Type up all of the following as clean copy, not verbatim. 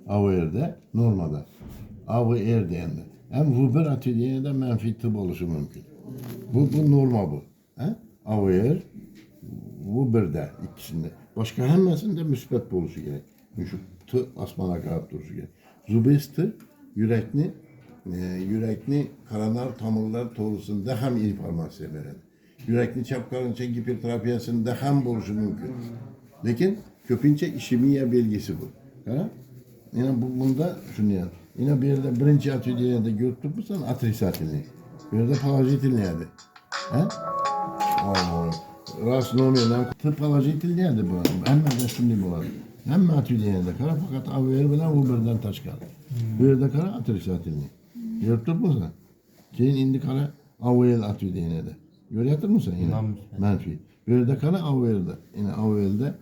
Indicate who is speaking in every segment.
Speaker 1: AVR'de, normada. AVR deyəndə. Həm V1 atidiyəndə mənfi tıp oluşu mümkün. Bu norma bu. AVR, V1'də ikisində. Başqa həmməsində müsbət oluşu gerek. Çünki T asmana qarab duruşu gerek. Zubesti yürekli koronar tamırlar doğrusunda hem informasiya verir. Yürekli çapkarınca hipertrofiyasında hem oluşu mümkün. Lakin köpünçe işemiye belgesi bu. Ha? Yine bunda şunu yani. Yine bir yerde birinci atölye'de gördük mü sen atrisatilini. Bir yerde palajitil nerede? Ha? Rast nominal tıp palajitil nerede bu? Hemen de şimdi bu. Hem atölye'de kara fakat AVR bilen bu birden taş kaldı. Bir yerde kara atrisatilini. Gördük mü sen? Keyin indi kara AVR atölye'de. Görüyor musun yine? Menfi. Bir yerde kara AVR'de. Yine AVR'de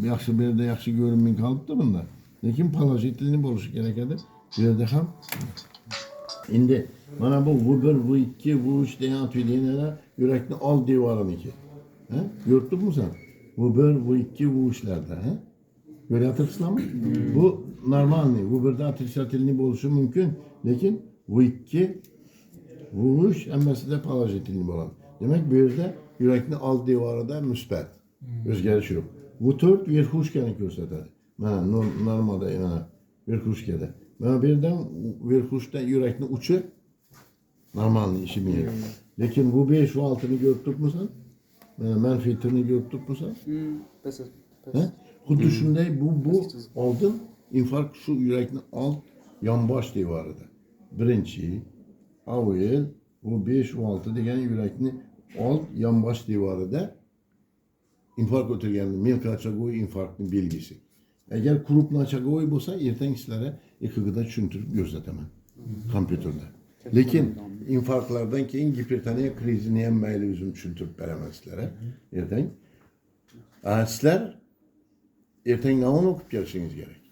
Speaker 1: yaxşı bir yerde yaxşı görünmeyin kalıptı bunda. Lakin palajitilini buluşu gerekedi. Bir yerde ham. Indi bana bu V1, V2, V3 deyen atölyeler yürekli al divarınınki. Gördün mü sen? V1, V2, V3'lerde. Görüyorsun mu? Bu normal mi? V1'de atrisatilini buluşu mümkün. Lakin V2, V3 emmesi de palajitilini bulan. Demek bir yerde yürekli al divarında müsbət. Özgəriş yok. V4 verxuşkəni göstərir. Mənə normalda inanır. Verxuşkədə. Mənə birdən verxuşda yürekli uçu normal işimi. Lakin V5, V6'nı gördük mü sen? Mənfi tırını gördük mü sen? Xuddi shunday bu oldin infarkt şu yürekli alt yan baş divarıda. Birinci AVL V5, V6 degan yürekli alt yan baş divarıda infarkt o'tirganda melkochagoy infarktning belgisi. Agar krupnochagoy bo'lsa, ertaga sizlarga EKG'da tushuntirib ko'rsataman kompyuterda. Lekin infarktlardan keyin gipertoniya krizini ham mayli o'zim tushuntirib beraman sizlarga. Ertaga sizlar ertaga namon o'qib kelishingiz kerak.